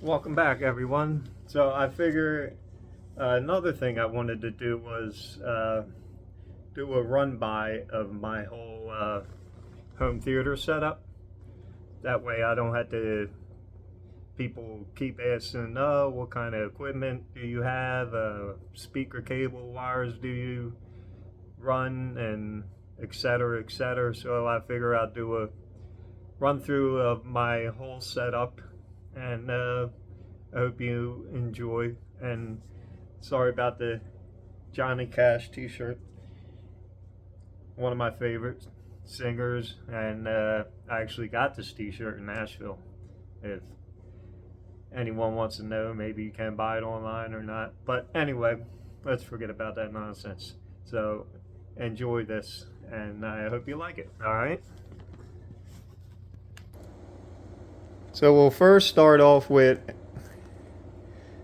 Welcome back, everyone. So I figure another thing I wanted to do was do a run by of my whole home theater setup. That way I don't have to, people keep asking, oh, what kind of equipment do you have? Speaker cable wires do you run? And etc. etc. So I figure I'll do a run through of my whole setup, and I hope you enjoy. And sorry about the Johnny Cash t-shirt, one of my favorite singers, and I actually got this t-shirt in Nashville. If anyone wants to know, maybe you can buy it online or not, but anyway, let's forget about that nonsense. So enjoy this, and I hope you like it. All right, so we'll first start off with,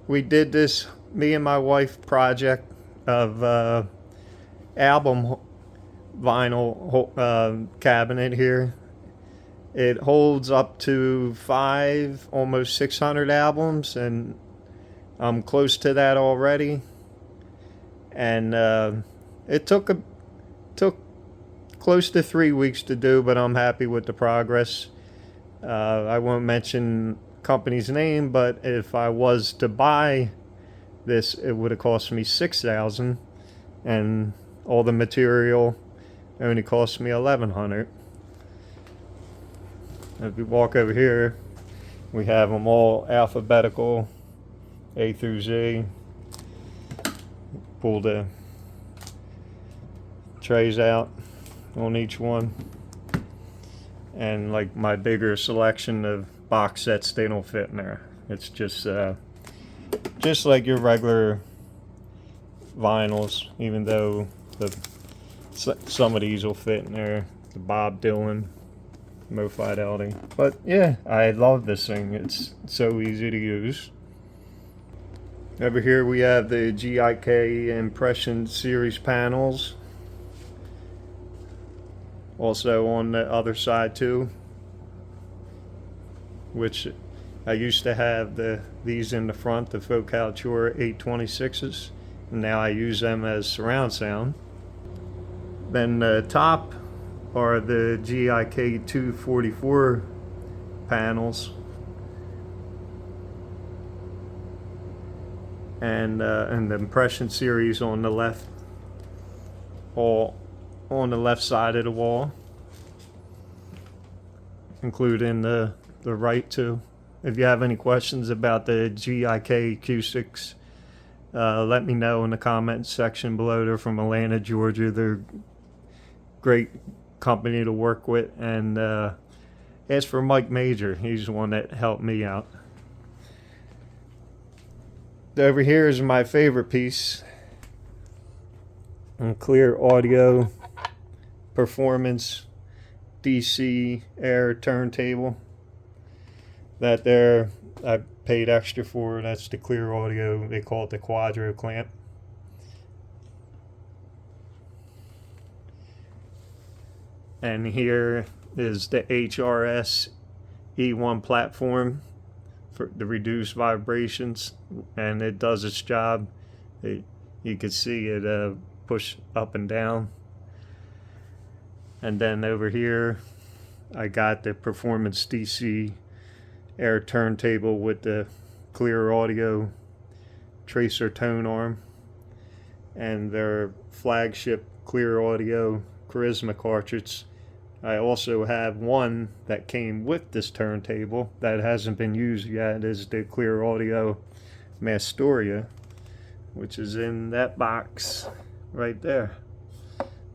we did this me and my wife project of album vinyl cabinet here. It holds up to almost 600 albums, and I'm close to that already. And it took close to 3 weeks to do, but I'm happy with the progress. I won't mention company's name, but if I was to buy this, it would have cost me $6,000, and all the material only cost me $1,100. If we walk over here, we have them all alphabetical, A through Z. Pull the trays out on each one, and like my bigger selection of box sets, they don't fit in there. It's just like your regular vinyls, even though some of these will fit in there. The Bob Dylan, Mo Fidelity. But yeah, I love this thing. It's so easy to use. Over here we have the GIK Impression Series panels. Also on the other side too, which I used to have these in the front, the Focal 826s, and now I use them as surround sound. Then the top are the GIK 244 panels, and the Impression Series on the left, all on the left side of the wall, including the right too. If you have any questions about the GIK acoustics, let me know in the comments section below. They're from Atlanta, Georgia. They're great company to work with, and ask for Mike Major. He's the one that helped me out. Over here is my favorite piece, a Clear Audio Performance DC Air turntable. That there I paid extra for. That's the Clear Audio, they call it the Quadro clamp. And here is the HRS E1 platform for the reduced vibrations, and it does its job. You can see it push up and down. And then over here I got the Performance DC Air turntable with the Clear Audio tracer tone arm, and their flagship Clear Audio Charisma cartridge. I also have one that came with this turntable that hasn't been used yet. Is the Clear Audio Mastoria, which is in that box right there.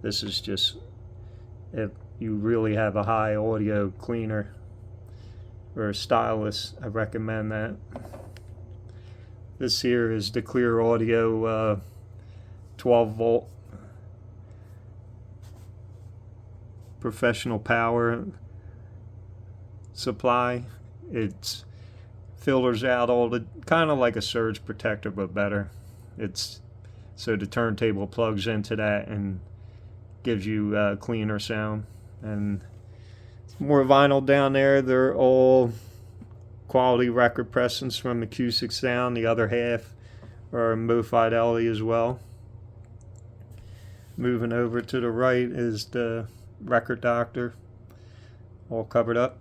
This is just, if you really have a high audio cleaner or a stylus, I recommend that. This here is the Clear Audio 12 volt professional power supply. It filters out all the, kind of like a surge protector but better. It's so the turntable plugs into that and gives you cleaner sound. And more vinyl down there. They're all quality record pressings from Acoustic Sound. The other half are Mo Fidelity as well. Moving over to the right is the Record Doctor, all covered up.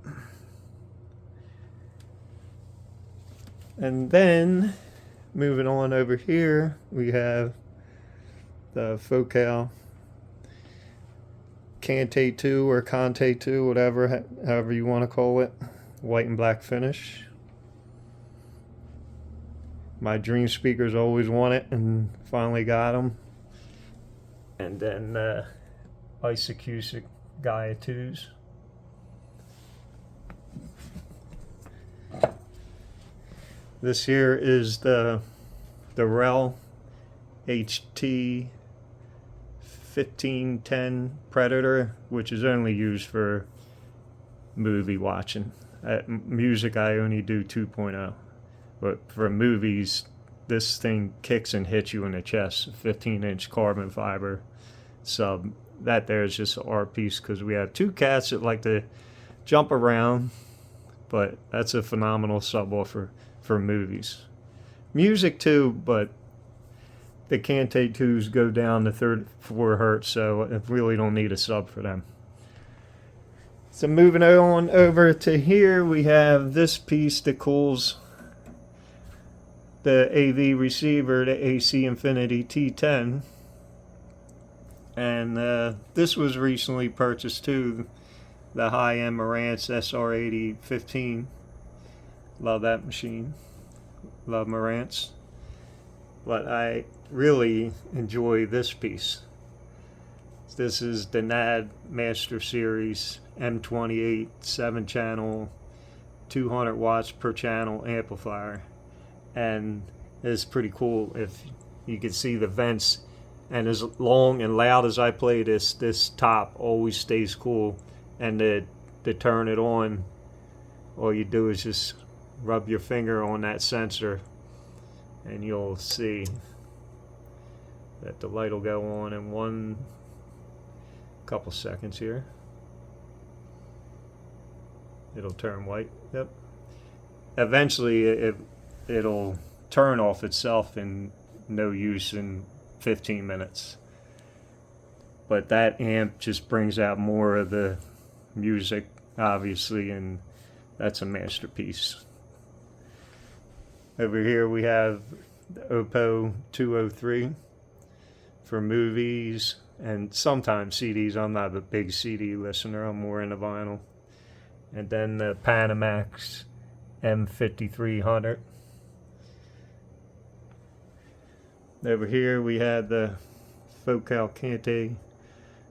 And then moving on over here, we have the Focal Cante 2 or Conte 2, whatever, however you want to call it. White and black finish. My dream speakers always want it, and finally got them. And then Ice Acoustic Gaia 2s. This here is the Rel HT 1510 Predator, which is only used for movie watching. Music I only do 2.0, but for movies this thing kicks and hits you in the chest. 15-inch carbon fiber sub. That there is just an art piece because we have two cats that like to jump around, but that's a phenomenal subwoofer for movies. Music too, but the Cante 2s go down to 34 hertz, so I really don't need a sub for them. So moving on over to here, we have this piece that cools the AV receiver, the AC Infinity T10. And this was recently purchased too, the high-end Marantz SR8015. Love that machine. Love Marantz. But I really enjoy this piece. This is the NAD Master Series M28 7-channel 200 watts per channel amplifier, and it's pretty cool. If you can see the vents, and as long and loud as I play this top always stays cool. And to turn it on, all you do is just rub your finger on that sensor and you'll see that the light will go on in one couple seconds here. It'll turn white. Yep. Eventually it'll turn off itself in no use in 15 minutes. But that amp just brings out more of the music, obviously, and that's a masterpiece. Over here we have the Oppo 203 for movies and sometimes CDs. I'm not a big CD listener, I'm more into vinyl. And then the Panamax M5300. Over here we had the Focal Cante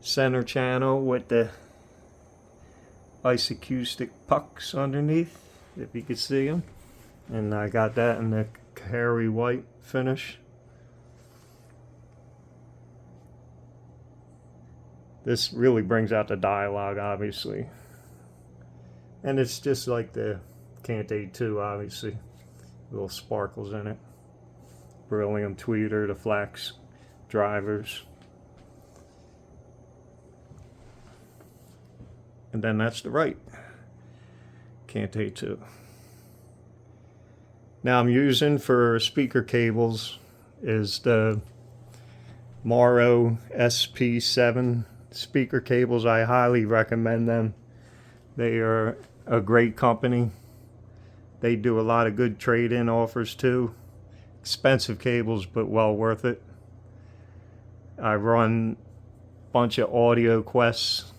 center channel with the Ice Acoustic pucks underneath, if you could see them. And I got that in the Harry white finish. This really brings out the dialogue, obviously. And it's just like the Cante 2, obviously. Little sparkles in it. Beryllium tweeter, the flax drivers. And then that's the right Cante 2. Now I'm using for speaker cables is the Maro SP7 speaker cables. I highly recommend them. They are a great company. They do a lot of good trade-in offers too. Expensive cables, but well worth it. I run a bunch of Audio Quests,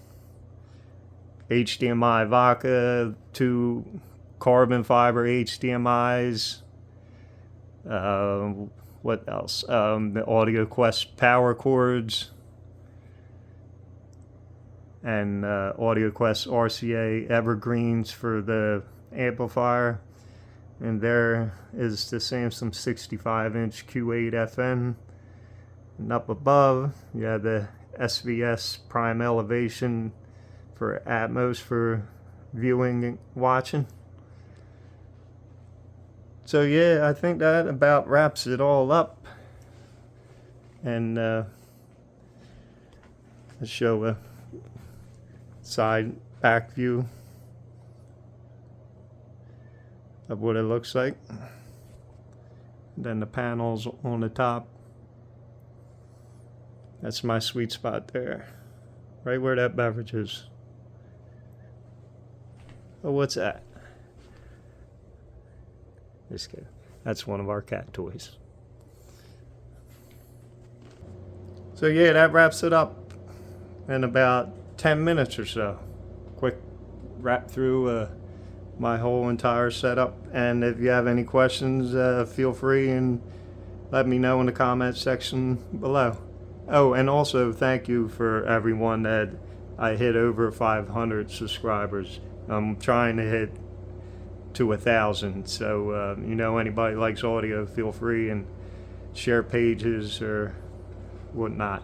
HDMI Vaca, 2 carbon fiber HDMIs. What else? The Audio Quest power cords, and Audio Quest RCA evergreens for the amplifier. And there is the Samsung 65-inch Q8 FN. And up above, you have the SVS Prime Elevation for Atmos for viewing and watching. So yeah, I think that about wraps it all up. And let's show a side back view of what it looks like. Then the panels on the top. That's my sweet spot there. Right where that beverage is. Oh, what's that? Just kidding. That's one of our cat toys. So yeah, that wraps it up in about 10 minutes or so. Quick wrap through my whole entire setup. And if you have any questions, feel free and let me know in the comments section below. Oh, and also thank you for everyone that I hit over 500 subscribers. I'm trying to hit to 1,000. So you know, anybody likes audio, feel free and share pages or whatnot.